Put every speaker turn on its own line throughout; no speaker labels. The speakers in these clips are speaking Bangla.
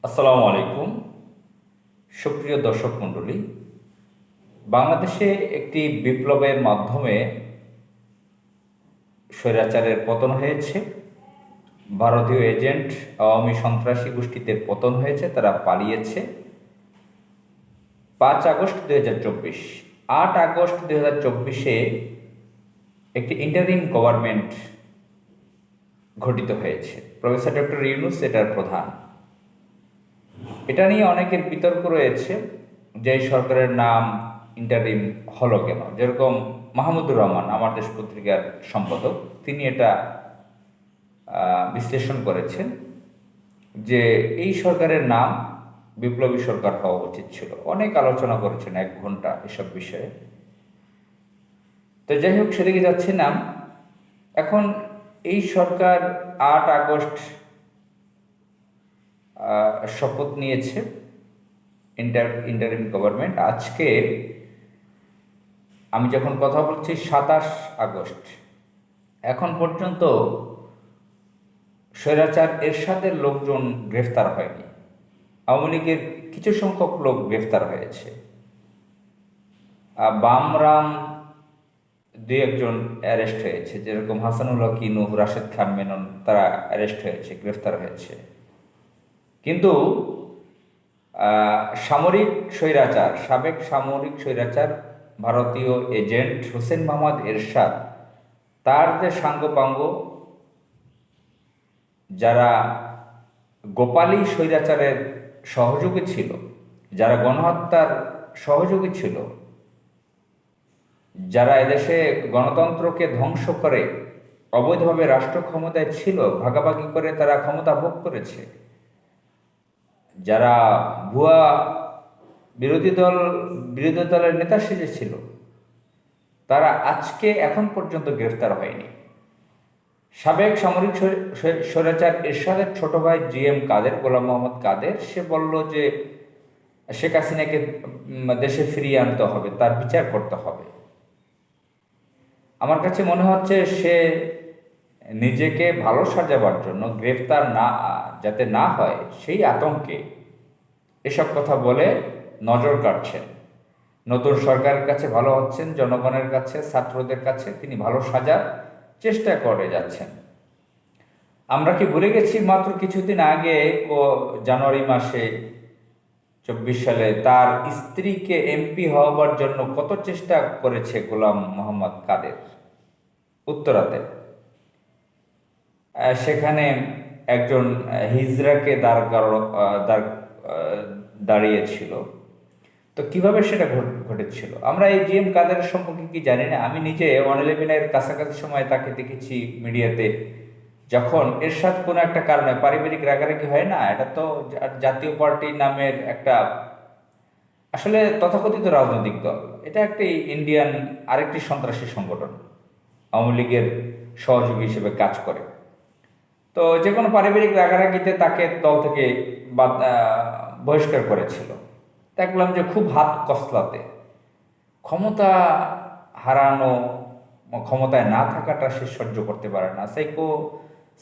আসসালামু আলাইকুম। সুপ্রিয় দর্শক মণ্ডলী, বাংলাদেশে একটি বিপ্লবের মাধ্যমে স্বৈরাচারের পতন হয়েছে। ভারতীয় এজেন্ট আওয়ামী সন্ত্রাসী গোষ্ঠীদের পতন হয়েছে, তারা পালিয়েছে। 5 আগস্ট 2024, 8 আগস্ট 2024-এ একটি ইন্টারিম গভর্নমেন্ট গঠিত হয়েছে। প্রফেসর ডক্টর ইউনূস এটার প্রধান। এটা নিয়ে অনেকের বিতর্ক রয়েছে যে এই সরকারের নাম ইন্টারিম হলো কেন। যেরকম মাহমুদুর রহমান, আমার দেশ পত্রিকার সম্পাদক, তিনি এটা বিশ্লেষণ করেছেন যে এই সরকারের নাম বিপ্লবী সরকার হওয়া উচিত ছিল। অনেক আলোচনা করেছেন 1 ঘন্টা এসব বিষয়ে। তো যাই হোক, সেদিকে যাচ্ছি না। এখন এই সরকার 8 আগস্ট শপথ নিয়েছে, ইন্টারিম গভর্নমেন্ট। আজকে আমি যখন কথা বলছি 27 আগস্ট, এখন পর্যন্ত স্বৈরাচার এরশাদের লোকজন গ্রেফতার হয়নি। আওয়ামী লীগের কিছু সংখ্যক লোক গ্রেফতার হয়েছে। বামরাম 2-1 জন অ্যারেস্ট হয়েছে, যেরকম হাসানুল হক ইনু, রাশেদ খান মেনন, তারা অ্যারেস্ট হয়েছে, গ্রেফতার হয়েছে। কিন্তু সাবেক সামরিক স্বৈরাচার ভারতীয় এজেন্ট হোসেন মোহাম্মদ এরশাদ, তার যে সাঙ্গপাঙ্গ, যারা গোপালী স্বৈরাচারের সহযোগী ছিল, যারা গণহত্যার সহযোগী ছিল, যারা এদেশে গণতন্ত্রকে ধ্বংস করে অবৈধভাবে রাষ্ট্র ক্ষমতায় ছিল, ভাগাভাগি করে তারা ক্ষমতা ভোগ করেছে, যারা ভুয়া বিরোধী দলের নেতা সেজেছিল, তারা আজকে এখন পর্যন্ত গ্রেফতার হয়নি। সাবেক সামরিক স্বৈরাচার এরশাদের ছোট ভাই GM কাদের, গোলাম মোহাম্মদ কাদের, সে বলল যে শেখ হাসিনাকে দেশে ফিরিয়ে আনতে হবে, তার বিচার করতে হবে। আমার কাছে মনে হচ্ছে সে নিজেকে ভালো সাজাবার জন্য, গ্রেফতার যাতে না হয় সেই আতঙ্কে এসব কথা বলে নজর কাটছেন। নতুন সরকারের কাছে ভালো হচ্ছেন, জনগণের কাছে, ছাত্রদের কাছে তিনি ভালো সাজার চেষ্টা করে যাচ্ছেন। আমরা কি ভুলে গেছি মাত্র কিছুদিন আগে জানুয়ারি মাসে 24 সালে তার স্ত্রীকে MP হওয়ার জন্য কত চেষ্টা করেছে গোলাম মোহাম্মদ কাদের উত্তরাতে। সেখানে একজন হিজড়াকে দাঁড়িয়েছিল। তো কিভাবে সেটা ঘটেছিল আমরা এই GM কাদের সম্পর্কে কি জানি না? আমি নিজে 111-এর কাছাকাছি সময় তাকে দেখেছি মিডিয়াতে, যখন এরশাদ কোনো একটা কারণে পারিবারিক রাগারাগি হয় না, এটা তো জাতীয় পার্টি নামের একটা আসলে তথাকথিত রাজনৈতিক দল, এটা একটি ইন্ডিয়ান আরেকটি সন্ত্রাসী সংগঠন, আওয়ামী লীগের সহযোগী হিসেবে কাজ করে। তো যে কোনো পারিবারিক রাগারাগিতে তাকে দল থেকে বহিষ্কার করেছিল। দেখলাম যে খুব হাত কসলাতে, ক্ষমতা হারানো, ক্ষমতায় না থাকাটা সে সহ্য করতে পারে না।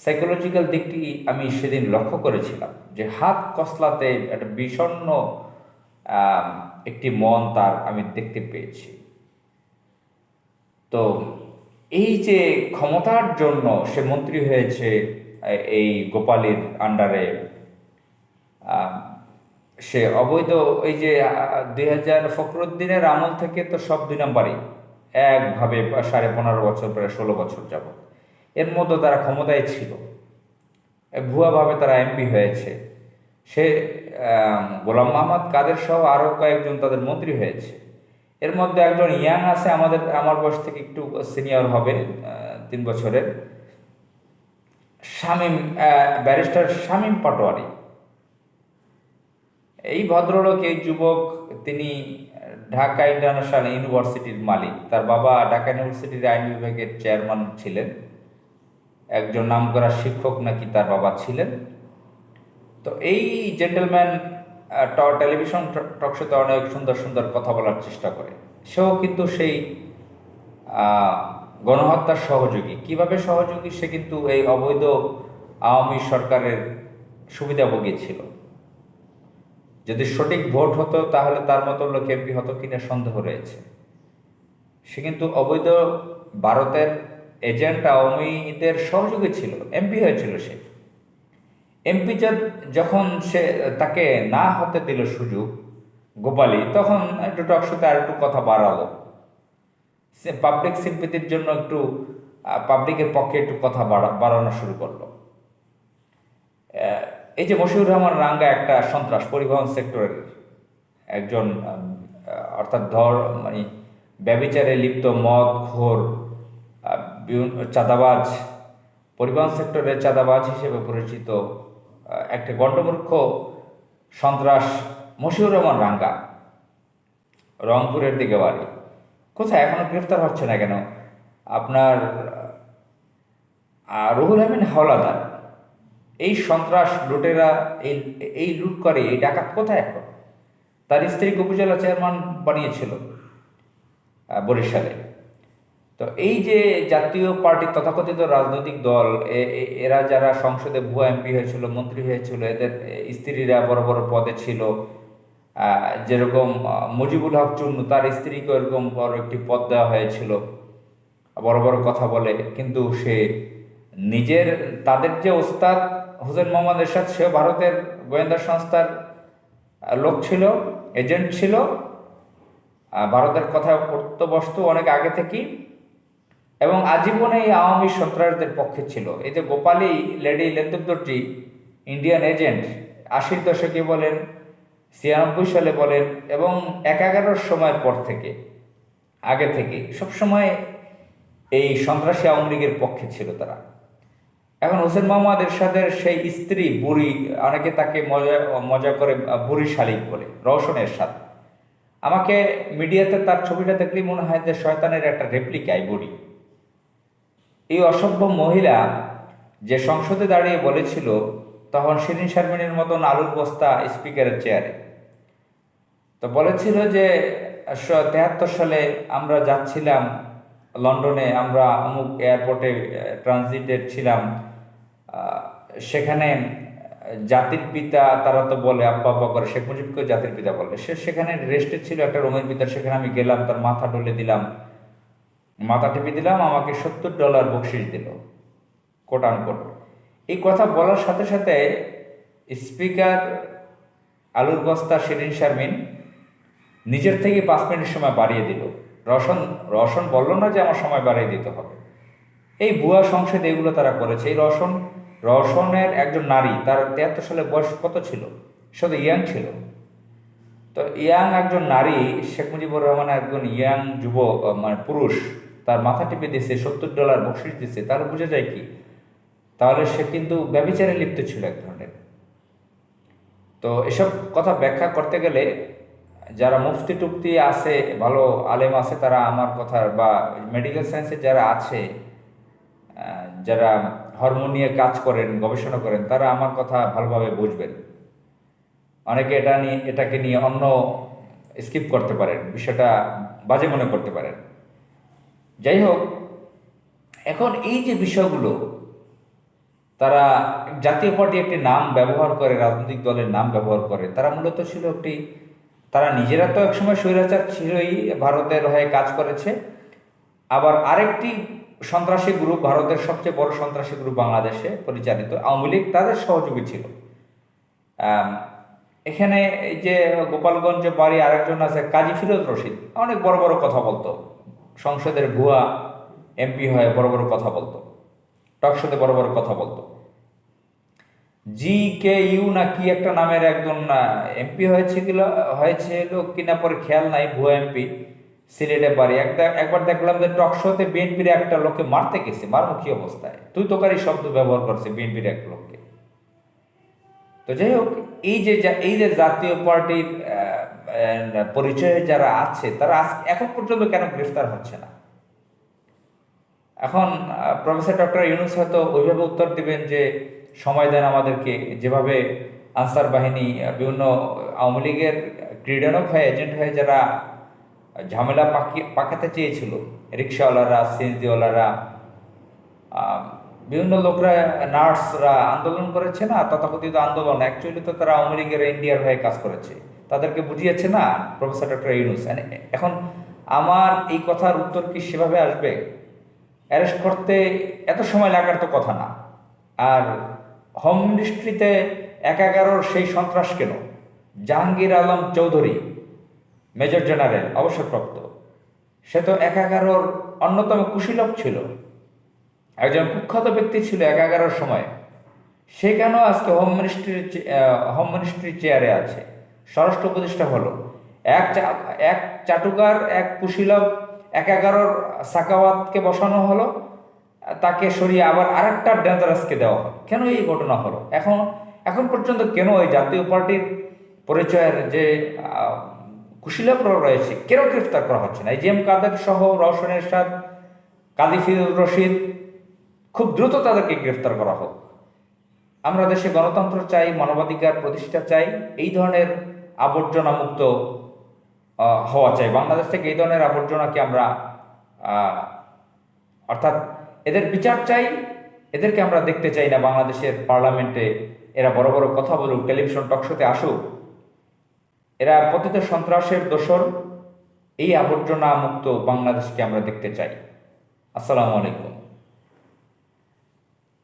সাইকোলজিক্যাল দিকটি আমি সেদিন লক্ষ্য করেছিলাম যে হাত কসলাতে একটা বিষণ্ণ একটি মন তার আমি দেখতে পেয়েছি। তো এই যে ক্ষমতার জন্য সে মন্ত্রী হয়েছে এই গোপালীর আন্ডারে, সে অবৈধ এই যে 2000 ফখরুদ্দিনের আমল থেকে তো সব 2 নম্বরই একভাবে 15.5 বছর, প্রায় 16 বছর যাবৎ এর মধ্যে তারা ক্ষমতায় ছিল, ভুয়াভাবে তারা MP হয়েছে। সে গোলাম মোহাম্মদ কাদের সহ আরও কয়েকজন তাদের মন্ত্রী হয়েছে। এর মধ্যে একজন ইয়াং আছে, আমার বয়স থেকে একটু সিনিয়র হবে, 3 বছরের, ব্যারিস্টার শামীম পাটোয়ারি। এই ভদ্রলোক, এই যুবক, তিনি ঢাকা ইন্টারন্যাশনাল ইউনিভার্সিটির মালিক। তার বাবা ঢাকা ইউনিভার্সিটির আইন বিভাগের চেয়ারম্যান ছিলেন, একজন নামকরা শিক্ষক নাকি তার বাবা ছিলেন। তো এই জেন্টলম্যান টেলিভিশন টকশোতে অনেক সুন্দর সুন্দর কথা বলার চেষ্টা করে। সেও কিন্তু সেই গণহত্যার সহযোগী। কিভাবে সহযোগী? সে কিন্তু এই অবৈধ আওয়ামী সরকারের সুবিধাভোগী ছিল। যদি সঠিক ভোট হতো তাহলে তার মতো লোক এমপি হতো কিনা সন্দেহ রয়েছে। সে কিন্তু অবৈধ ভারতের এজেন্ট আওয়ামীদের সহযোগী ছিল, এমপি হয়েছিল সে। এমপি যখন সে তাকে না হতে দিল সুযোগ গোপালী, তখন একটু টকশোতে আর একটু কথা বাড়ালো, সে পাবলিক সিম্পেথির জন্য একটু পাবলিকের পক্ষে একটু কথা বাড়ানো শুরু করলো। এই যে মশিউর রহমান রাঙ্গা একটা সন্ত্রাস, পরিবহন সেক্টরের একজন অর্থাৎ মানে ব্যভিচারে লিপ্ত মদখোর চাঁদাবাজ, পরিবহন সেক্টরের চাঁদাবাজ হিসেবে পরিচিত একটা গণ্ডমূর্খ সন্ত্রাস মশিউর রহমান রাঙ্গা, রংপুরের দিকে বাড়ি। কোথায় এখনো গ্রেফতার হচ্ছে না কেন? আপনার রুহুল আমিন হাওলাদার, এই সন্ত্রাস লুটেরা, এই লুট করে, এই ডাকাত কোথায় এখন? তার স্ত্রীকে উপজেলা চেয়ারম্যান বানিয়েছিল বরিশালে। তো এই যে জাতীয় পার্টি তথাকথিত রাজনৈতিক দল, এরা যারা সংসদে ভুয়া এমপি হয়েছিল, মন্ত্রী হয়েছিল, এদের স্ত্রীরা বড় বড় পদে ছিল। যেরকম মুজিবুল হক চুন্নু, তার স্ত্রীকে এরকম বড় একটি পদ দেওয়া হয়েছিল, বড় বড় কথা বলে, কিন্তু সে নিজের, তাদের যে ওস্তাদ হোসেন মোহাম্মদ এরশাদ, সেও ভারতের গোয়েন্দা সংস্থার লোক ছিল, এজেন্ট ছিল, ভারতের কথা পড়তে বসত অনেক আগে থেকেই, এবং আজীবনে এই আওয়ামী সন্ত্রাসদের পক্ষে ছিল। এই যে গোপালী লেডি লেন্দুদ্দর্জি, ইন্ডিয়ান এজেন্ট, 80-র দশকে বলেন, 96 সালে বলেন, এবং 11-র সময়ের পর থেকে, আগে থেকে সবসময় এই সন্ত্রাসী আওয়ামী লীগের পক্ষে ছিল তারা। এখন হোসেন মোহাম্মদ এরশাদের সেই স্ত্রী বুড়ি, অনেকে তাকে মজা করে বুড়ি শালিক বলে, রওশন এরশাদ। আমাকে মিডিয়াতে তার ছবিটা দেখলেই মনে হয় যে শয়তানের একটা রেপ্লিকাই বুড়ি। এই অসভ্য মহিলা যে সংসদে দাঁড়িয়ে বলেছিল তখন শিরিন শারমিনের মতন আলুর বস্তা স্পিকারের চেয়ারে, তো বলেছিল যে 73 সালে আমরা যাচ্ছিলাম লন্ডনে, আমরা অমুক এয়ারপোর্টে ট্রানজিটে ছিলাম, সেখানে জাতির পিতা, তারা তো বলে আব্বা আব্বা করে, শেখ মুজিবকে জাতির পিতা বলে, সে সেখানে রেস্টে ছিল একটা রুমের ভিতর, সেখানে আমি গেলাম, তার মাথা ডলে দিলাম, মাথা টিপে দিলাম, আমাকে $70 বকশিস দিল, কোট আনকোট। এই কথা বলার সাথে সাথে স্পিকার আলুর বস্তা শিরিন শারমিন নিজের থেকে 5 মিনিট সময় বাড়িয়ে দিল। রওশন বলল না যে আমার সময় বাড়িয়ে দিতে হবে। এই ভুয়া সংসদে এগুলো তারা করেছে। এই রওশনের একজন নারী, তার 73 সালে বয়স কত ছিল? শুধু ইয়াং ছিল। তো ইয়াং একজন নারী, শেখ মুজিবুর রহমান একজন ইয়াং যুব মানে পুরুষ, তার মাথা টিপে দিচ্ছে, $70 বকশিস দিচ্ছে, তাহলে বোঝা যায় কি? তাহলে সে কিন্তু ব্যভিচারে লিপ্ত ছিল এক ধরনের। তো এসব কথা ব্যাখ্যা করতে গেলে যারা মুফতি টুফতি আছে, ভালো আলেম আছে, তারা আমার কথা, বা মেডিকেল সায়েন্সে যারা আছে, যারা হরমোন নিয়ে কাজ করেন, গবেষণা করেন, তারা আমার কথা ভালোভাবে বুঝবেন। অনেকে এটাকে নিয়ে অন্য স্কিপ করতে পারেন, বিষয়টা বাজে মনে করতে পারেন। যাই হোক, এখন এই যে বিষয়গুলো, তারা জাতীয় পার্টি একটি নাম ব্যবহার করে, রাজনৈতিক দলের নাম ব্যবহার করে, তারা মূলত ছিল একটি, তারা নিজেরা তো একসময় স্বৈরাচার ছিলই, ভারতের হয়ে কাজ করেছে। আবার আরেকটি সন্ত্রাসী গ্রুপ, ভারতের সবচেয়ে বড় সন্ত্রাসী গ্রুপ বাংলাদেশে পরিচালিত আওয়ামী লীগ, তাদের সহযোগী ছিল। এখানে এই যে গোপালগঞ্জে বাড়ি আরেকজন আছে কাজী ফিরোজ রশিদ, অনেক বড় বড় কথা বলতো, সংসদের ভুয়া এমপি হয়ে বড় বড় কথা বলতো, টকশোতে বড় বড় কথা বলতো। GKU না কি একটা নামের একজন এমপি হয়েছিল কিনা পরে খেয়াল নাই, ভুয়া এমপি, সিলেটে বাড়ি। একবার দেখলাম যে টকশোতে বিএনপির একটা লোককে মারতে গেছে, মারমুখী অবস্থায়, তুই তোকারি শব্দ ব্যবহার করছে বিএনপির এক লোককে। তো যাই হোক, এই যে জাতীয় পার্টির পরিচয়ে যারা আছে, তারা এখন পর্যন্ত কেন গ্রেফতার হচ্ছে না? এখন প্রফেসর ডক্টর ইউনূস হয়তো ওইভাবে উত্তর দিবেন যে সময় দেন আমাদেরকে, যেভাবে আনসার বাহিনী, বিভিন্ন আওয়ামী লীগের ক্রীড়ানক হয়ে, এজেন্ট হয়ে যারা ঝামেলা পাকাতে চেয়েছিল, রিক্সাওয়ালারা, সিএনজিওয়ালারা, বিভিন্ন লোকরা, নার্সরা আন্দোলন করেছে না, তথাকথিত আন্দোলন, অ্যাকচুয়ালি তো তারা আওয়ামী লীগের ইন্ডিয়ার হয়ে কাজ করেছে, তাদেরকে বুঝিয়েছে না প্রফেসর ডক্টর ইউনূস। এখন আমার এই কথার উত্তর কি সেভাবে আসবে? অ্যারেস্ট করতে এত সময় লাগার তো কথা না। আর হোম মিনিস্ট্রিতে ১/১১ সেই সন্ত্রাস কেন? জাহাঙ্গীর আলম চৌধুরী, মেজর জেনারেল অবসরপ্রাপ্ত, সে তো ১/১১ অন্যতম কুশীলব ছিল, একজন কুখ্যাত ব্যক্তি ছিল ১/১১ সময়। সে কেন আজকে হোম মিনিস্ট্রির চেয়ারে আছে? স্বরাষ্ট্র উপদেষ্টা হলো এক চাটুকার, এক কুশীলব, ১/১১ সাকাওয়াতকে বসানো হলো, তাকে সরিয়ে আবার আরেকটা ডেঞ্জারাসকে দেওয়া হলো। কেন এই ঘটনা হলো? এখন পর্যন্ত কেন ওই জাতীয় পার্টির পরিচয়ের যে কুশীলবরা রয়েছে কেন গ্রেফতার করা হচ্ছে না? এই জিএম কাদের সহ রওশন এরশাদ, কাজী ফিরোজ রশিদ, খুব দ্রুত তাদেরকে গ্রেফতার করা হোক। আমরা দেশে গণতন্ত্র চাই, মানবাধিকার প্রতিষ্ঠা চাই, এই ধরনের আবর্জনা মুক্ত হওয়া চাই। বাংলাদেশ থেকে এই ধরনের আবর্জনাকে আমরা অর্থাৎ এদের বিচার চাই, এদেরকে আমরা দেখতে চাই না বাংলাদেশের পার্লামেন্টে। এরা বড় বড় কথা বলুক, টেলিভিশন টকশোতে আসুক, এরা পতিত সন্ত্রাসের দোসর। এই আবর্জনা মুক্ত বাংলাদেশকে আমরা দেখতে চাই। আসসালামু আলাইকুম।